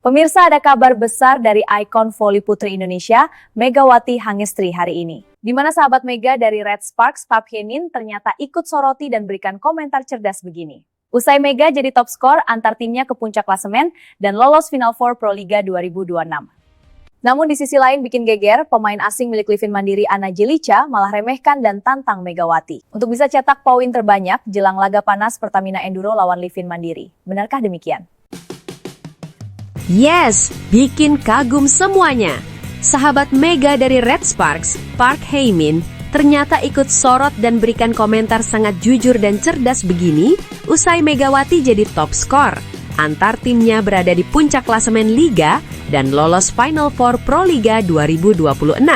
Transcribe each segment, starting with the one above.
Pemirsa, ada kabar besar dari ikon voli putri Indonesia, Megawati Hangestri hari ini. Di mana sahabat Mega dari Red Sparks, Park Hae-min ternyata ikut soroti dan berikan komentar cerdas begini. Usai Mega jadi top skor, antar timnya ke puncak klasemen dan lolos Final Four Pro Liga 2026. Namun di sisi lain bikin geger, pemain asing milik Livin Mandiri Ana Jelica malah remehkan dan tantang Megawati untuk bisa cetak poin terbanyak jelang laga panas Pertamina Enduro lawan Livin Mandiri. Benarkah demikian? Yes, bikin kagum semuanya. Sahabat Mega dari Red Sparks, Park Hae-min, ternyata ikut sorot dan berikan komentar sangat jujur dan cerdas begini usai Megawati jadi top skor. Antar timnya berada di puncak klasemen Liga dan lolos Final Four Pro Liga 2026.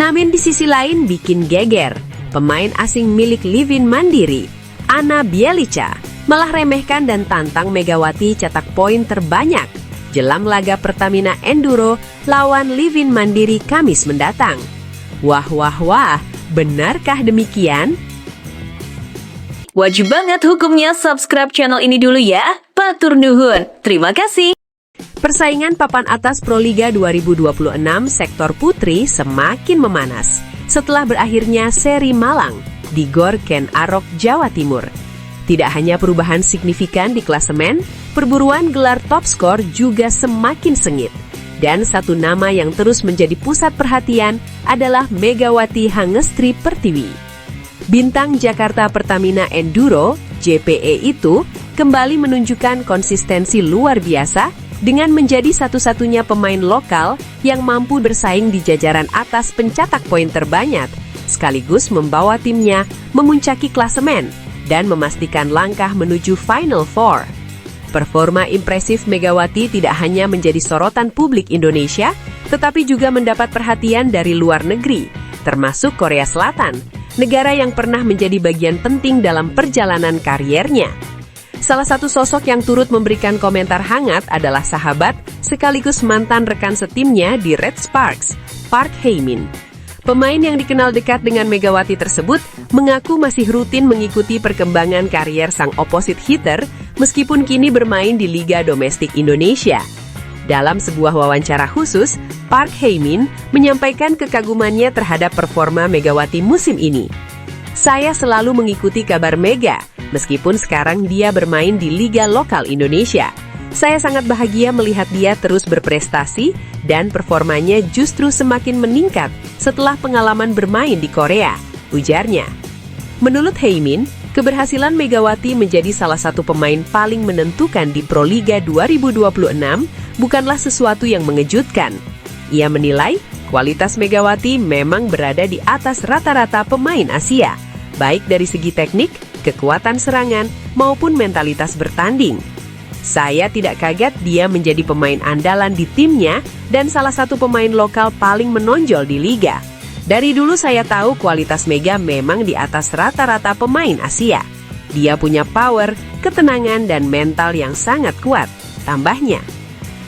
Namun di sisi lain bikin geger, pemain asing milik Livin Mandiri, Ana Jelica, malah remehkan dan tantang Megawati cetak poin terbanyak jelang laga Pertamina Enduro lawan Livin Mandiri Kamis mendatang. Wah, benarkah demikian? Wajib banget hukumnya subscribe channel ini dulu ya. Batur nuhun. Terima kasih. Persaingan papan atas Pro Liga 2026 sektor putri semakin memanas setelah berakhirnya seri Malang di Gor Ken Arok, Jawa Timur. Tidak hanya perubahan signifikan di klasemen, perburuan gelar top skor juga semakin sengit. Dan satu nama yang terus menjadi pusat perhatian adalah Megawati Hangestri Pertiwi. Bintang Jakarta Pertamina Enduro, JPE itu, kembali menunjukkan konsistensi luar biasa dengan menjadi satu-satunya pemain lokal yang mampu bersaing di jajaran atas pencetak poin terbanyak, sekaligus membawa timnya memuncaki klasemen dan memastikan langkah menuju Final Four. Performa impresif Megawati tidak hanya menjadi sorotan publik Indonesia, tetapi juga mendapat perhatian dari luar negeri, termasuk Korea Selatan, negara yang pernah menjadi bagian penting dalam perjalanan kariernya. Salah satu sosok yang turut memberikan komentar hangat adalah sahabat sekaligus mantan rekan setimnya di Red Sparks, Park Hae-min. Pemain yang dikenal dekat dengan Megawati tersebut mengaku masih rutin mengikuti perkembangan karier sang opposite hitter meskipun kini bermain di Liga Domestik Indonesia. Dalam sebuah wawancara khusus, Park Hae-min menyampaikan kekagumannya terhadap performa Megawati musim ini. Saya selalu mengikuti kabar Mega, meskipun sekarang dia bermain di Liga Lokal Indonesia. Saya sangat bahagia melihat dia terus berprestasi dan performanya justru semakin meningkat setelah pengalaman bermain di Korea, ujarnya. Menurut Hae-min, keberhasilan Megawati menjadi salah satu pemain paling menentukan di Pro Liga 2026 bukanlah sesuatu yang mengejutkan. Ia menilai kualitas Megawati memang berada di atas rata-rata pemain Asia, baik dari segi teknik, kekuatan serangan, maupun mentalitas bertanding. Saya tidak kaget dia menjadi pemain andalan di timnya dan salah satu pemain lokal paling menonjol di liga. Dari dulu saya tahu kualitas Mega memang di atas rata-rata pemain Asia. Dia punya power, ketenangan, dan mental yang sangat kuat, tambahnya.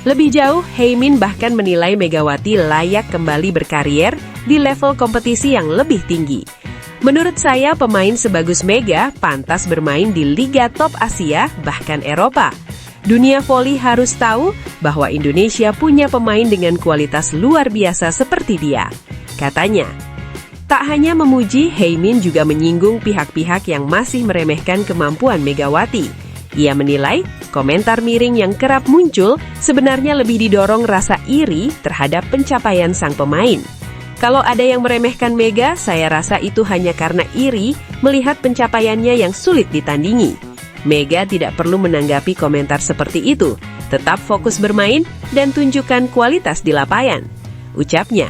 Lebih jauh, Hae-min bahkan menilai Megawati layak kembali berkarier di level kompetisi yang lebih tinggi. Menurut saya, pemain sebagus Mega pantas bermain di Liga Top Asia, bahkan Eropa. Dunia voli harus tahu bahwa Indonesia punya pemain dengan kualitas luar biasa seperti dia, katanya. Tak hanya memuji, Hae-min juga menyinggung pihak-pihak yang masih meremehkan kemampuan Megawati. Ia menilai komentar miring yang kerap muncul sebenarnya lebih didorong rasa iri terhadap pencapaian sang pemain. Kalau ada yang meremehkan Mega, saya rasa itu hanya karena iri melihat pencapaiannya yang sulit ditandingi. Mega tidak perlu menanggapi komentar seperti itu, tetap fokus bermain dan tunjukkan kualitas di lapangan, ucapnya.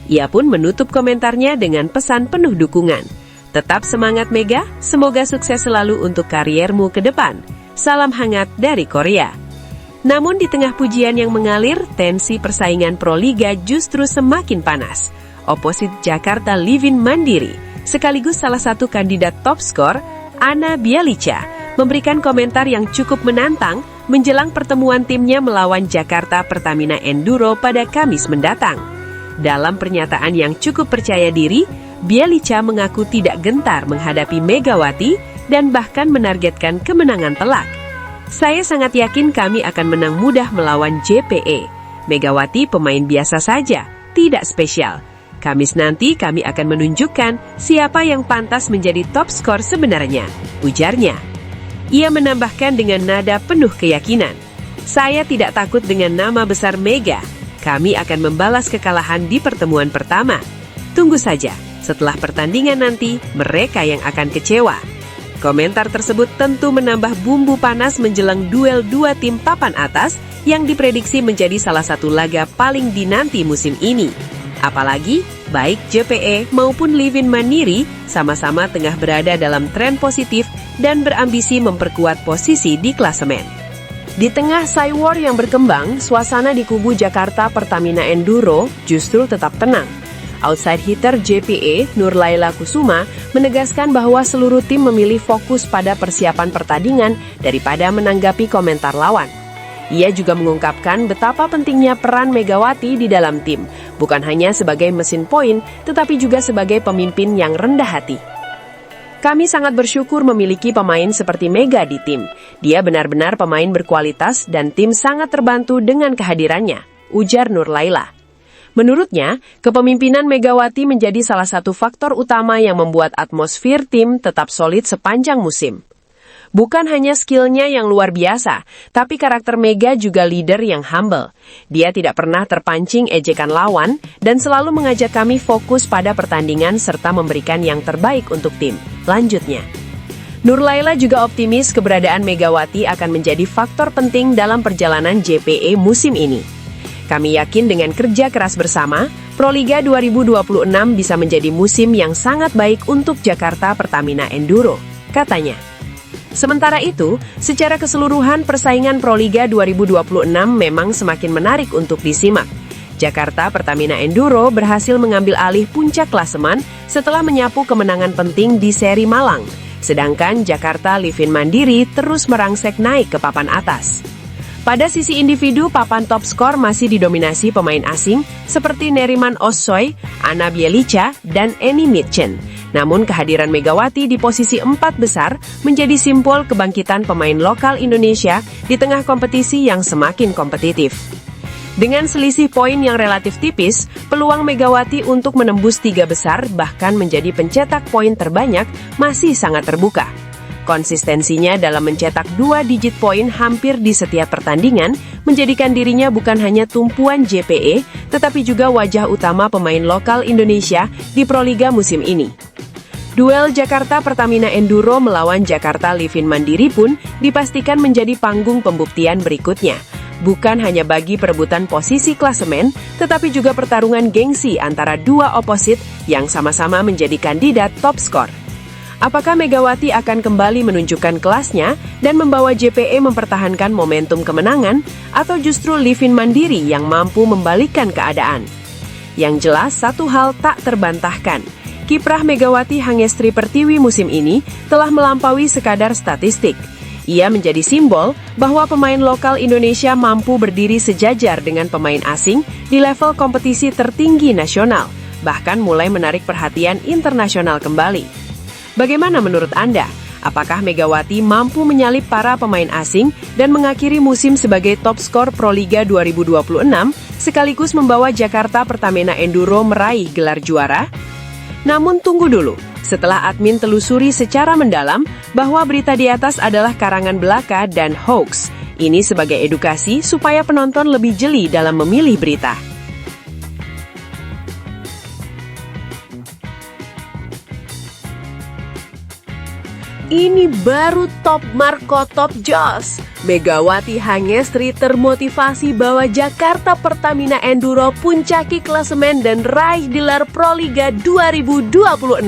Ia pun menutup komentarnya dengan pesan penuh dukungan. Tetap semangat Mega, semoga sukses selalu untuk kariermu ke depan. Salam hangat dari Korea. Namun di tengah pujian yang mengalir, tensi persaingan Pro Liga justru semakin panas. Opposite Jakarta Livin Mandiri, sekaligus salah satu kandidat top skor, Ana Jelica, memberikan komentar yang cukup menantang menjelang pertemuan timnya melawan Jakarta Pertamina Enduro pada Kamis mendatang. Dalam pernyataan yang cukup percaya diri, Jelica mengaku tidak gentar menghadapi Megawati dan bahkan menargetkan kemenangan telak. Saya sangat yakin kami akan menang mudah melawan JPE. Megawati pemain biasa saja, tidak spesial. Kamis nanti kami akan menunjukkan siapa yang pantas menjadi top skor sebenarnya, ujarnya. Ia menambahkan dengan nada penuh keyakinan. Saya tidak takut dengan nama besar Mega. Kami akan membalas kekalahan di pertemuan pertama. Tunggu saja, setelah pertandingan nanti mereka yang akan kecewa. Komentar tersebut tentu menambah bumbu panas menjelang duel dua tim papan atas yang diprediksi menjadi salah satu laga paling dinanti musim ini. Apalagi, baik JPE maupun Livin Mandiri sama-sama tengah berada dalam tren positif dan berambisi memperkuat posisi di klasemen. Di tengah Cywar yang berkembang, suasana di kubu Jakarta Pertamina Enduro justru tetap tenang. Outside hitter JPE, Nurlaila Kusuma, menegaskan bahwa seluruh tim memilih fokus pada persiapan pertandingan daripada menanggapi komentar lawan. Ia juga mengungkapkan betapa pentingnya peran Megawati di dalam tim, bukan hanya sebagai mesin poin, tetapi juga sebagai pemimpin yang rendah hati. Kami sangat bersyukur memiliki pemain seperti Mega di tim. Dia benar-benar pemain berkualitas dan tim sangat terbantu dengan kehadirannya, ujar Nurlaila. Menurutnya, kepemimpinan Megawati menjadi salah satu faktor utama yang membuat atmosfer tim tetap solid sepanjang musim. Bukan hanya skillnya yang luar biasa, tapi karakter Mega juga leader yang humble. Dia tidak pernah terpancing ejekan lawan dan selalu mengajak kami fokus pada pertandingan serta memberikan yang terbaik untuk tim. Lanjutnya, Nurlaila juga optimis keberadaan Megawati akan menjadi faktor penting dalam perjalanan JPE musim ini. Kami yakin dengan kerja keras bersama, Proliga 2026 bisa menjadi musim yang sangat baik untuk Jakarta Pertamina Enduro, katanya. Sementara itu, secara keseluruhan persaingan Proliga 2026 memang semakin menarik untuk disimak. Jakarta Pertamina Enduro berhasil mengambil alih puncak klasemen setelah menyapu kemenangan penting di seri Malang, sedangkan Jakarta Livin Mandiri terus merangsek naik ke papan atas. Pada sisi individu, papan top skor masih didominasi pemain asing seperti Neriman Ossoy, Anna Bielica, dan Eni Mitchen. Namun kehadiran Megawati di posisi 4 besar menjadi simbol kebangkitan pemain lokal Indonesia di tengah kompetisi yang semakin kompetitif. Dengan selisih poin yang relatif tipis, peluang Megawati untuk menembus 3 besar bahkan menjadi pencetak poin terbanyak masih sangat terbuka. Konsistensinya dalam mencetak 2 digit poin hampir di setiap pertandingan menjadikan dirinya bukan hanya tumpuan JPE, tetapi juga wajah utama pemain lokal Indonesia di Proliga musim ini. Duel Jakarta Pertamina Enduro melawan Jakarta Livin Mandiri pun dipastikan menjadi panggung pembuktian berikutnya. Bukan hanya bagi perebutan posisi klasemen, tetapi juga pertarungan gengsi antara dua oposit yang sama-sama menjadi kandidat top skor. Apakah Megawati akan kembali menunjukkan kelasnya dan membawa JPE mempertahankan momentum kemenangan, atau justru Livin Mandiri yang mampu membalikkan keadaan? Yang jelas, satu hal tak terbantahkan. Kiprah Megawati Hangestri Pertiwi musim ini telah melampaui sekadar statistik. Ia menjadi simbol bahwa pemain lokal Indonesia mampu berdiri sejajar dengan pemain asing di level kompetisi tertinggi nasional, bahkan mulai menarik perhatian internasional kembali. Bagaimana menurut Anda? Apakah Megawati mampu menyalip para pemain asing dan mengakhiri musim sebagai top skor Proliga 2026 sekaligus membawa Jakarta Pertamina Enduro meraih gelar juara? Namun tunggu dulu, setelah admin telusuri secara mendalam bahwa berita di atas adalah karangan belaka dan hoax. Ini sebagai edukasi supaya penonton lebih jeli dalam memilih berita. Ini baru top Marco Top Jos. Megawati Hangestri termotivasi bawa Jakarta Pertamina Enduro puncaki klasemen dan raih gelar Proliga 2026.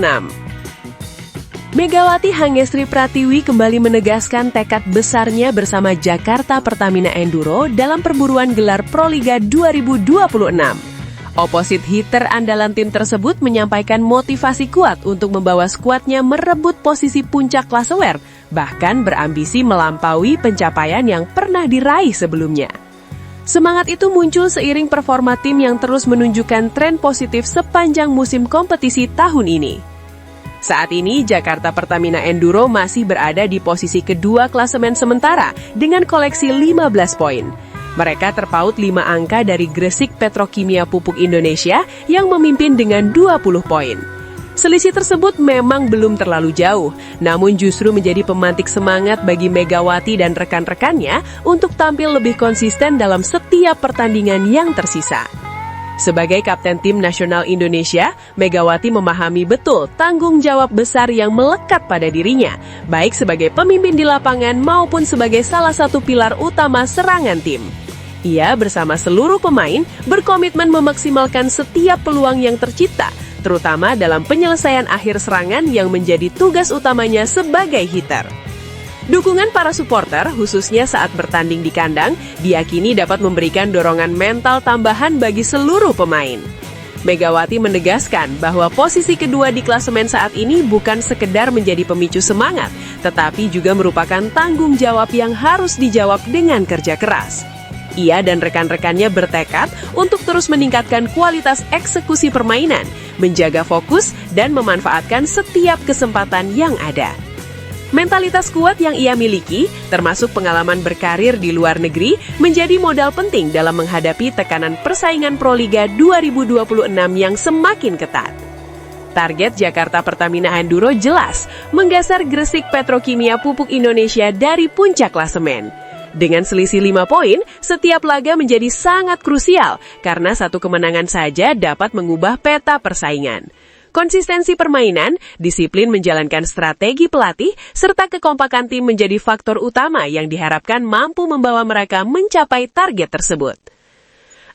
Megawati Hangestri Pratiwi kembali menegaskan tekad besarnya bersama Jakarta Pertamina Enduro dalam perburuan gelar Proliga 2026. Oposit hitter andalan tim tersebut menyampaikan motivasi kuat untuk membawa skuadnya merebut posisi puncak klasemen, bahkan berambisi melampaui pencapaian yang pernah diraih sebelumnya. Semangat itu muncul seiring performa tim yang terus menunjukkan tren positif sepanjang musim kompetisi tahun ini. Saat ini, Jakarta Pertamina Enduro masih berada di posisi kedua klasemen sementara dengan koleksi 15 poin. Mereka terpaut 5 angka dari Gresik Petrokimia Pupuk Indonesia yang memimpin dengan 20 poin. Selisih tersebut memang belum terlalu jauh, namun justru menjadi pemantik semangat bagi Megawati dan rekan-rekannya untuk tampil lebih konsisten dalam setiap pertandingan yang tersisa. Sebagai Kapten Tim Nasional Indonesia, Megawati memahami betul tanggung jawab besar yang melekat pada dirinya, baik sebagai pemimpin di lapangan maupun sebagai salah satu pilar utama serangan tim. Ia bersama seluruh pemain berkomitmen memaksimalkan setiap peluang yang tercipta, terutama dalam penyelesaian akhir serangan yang menjadi tugas utamanya sebagai hitter. Dukungan para supporter, khususnya saat bertanding di kandang, diyakini dapat memberikan dorongan mental tambahan bagi seluruh pemain. Megawati menegaskan bahwa posisi kedua di klasemen saat ini bukan sekedar menjadi pemicu semangat, tetapi juga merupakan tanggung jawab yang harus dijawab dengan kerja keras. Ia dan rekan-rekannya bertekad untuk terus meningkatkan kualitas eksekusi permainan, menjaga fokus, dan memanfaatkan setiap kesempatan yang ada. Mentalitas kuat yang ia miliki, termasuk pengalaman berkarir di luar negeri, menjadi modal penting dalam menghadapi tekanan persaingan Proliga 2026 yang semakin ketat. Target Jakarta Pertamina Enduro jelas, menggeser Gresik Petrokimia Pupuk Indonesia dari puncak klasemen. Dengan selisih 5 poin, setiap laga menjadi sangat krusial karena satu kemenangan saja dapat mengubah peta persaingan. Konsistensi permainan, disiplin menjalankan strategi pelatih, serta kekompakan tim menjadi faktor utama yang diharapkan mampu membawa mereka mencapai target tersebut.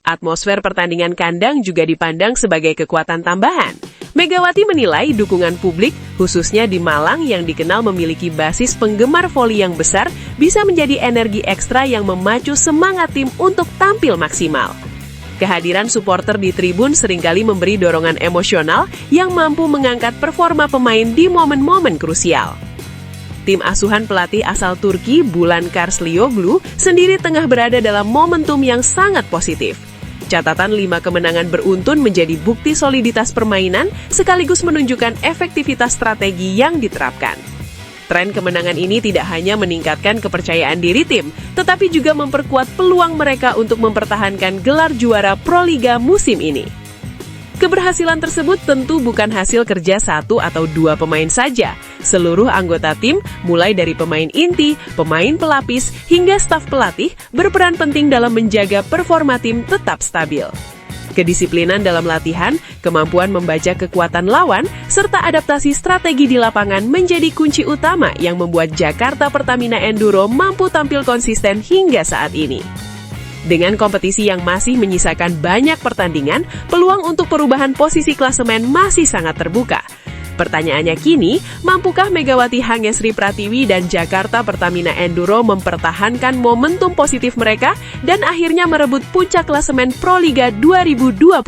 Atmosfer pertandingan kandang juga dipandang sebagai kekuatan tambahan. Megawati menilai dukungan publik, khususnya di Malang yang dikenal memiliki basis penggemar voli yang besar, bisa menjadi energi ekstra yang memacu semangat tim untuk tampil maksimal. Kehadiran supporter di tribun seringkali memberi dorongan emosional yang mampu mengangkat performa pemain di momen-momen krusial. Tim asuhan pelatih asal Turki, Bulan Karslioglu, sendiri tengah berada dalam momentum yang sangat positif. Catatan 5 kemenangan beruntun menjadi bukti soliditas permainan sekaligus menunjukkan efektivitas strategi yang diterapkan. Tren kemenangan ini tidak hanya meningkatkan kepercayaan diri tim, tetapi juga memperkuat peluang mereka untuk mempertahankan gelar juara Proliga musim ini. Keberhasilan tersebut tentu bukan hasil kerja 1 atau 2 pemain saja. Seluruh anggota tim, mulai dari pemain inti, pemain pelapis, hingga staf pelatih, berperan penting dalam menjaga performa tim tetap stabil. Kedisiplinan dalam latihan, kemampuan membaca kekuatan lawan, serta adaptasi strategi di lapangan menjadi kunci utama yang membuat Jakarta Pertamina Enduro mampu tampil konsisten hingga saat ini. Dengan kompetisi yang masih menyisakan banyak pertandingan, peluang untuk perubahan posisi klasemen masih sangat terbuka. Pertanyaannya kini, mampukah Megawati Hangesri Pratiwi dan Jakarta Pertamina Enduro mempertahankan momentum positif mereka dan akhirnya merebut puncak klasemen Proliga 2026?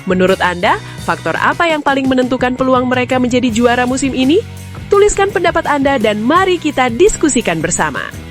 Menurut Anda, faktor apa yang paling menentukan peluang mereka menjadi juara musim ini? Tuliskan pendapat Anda dan mari kita diskusikan bersama.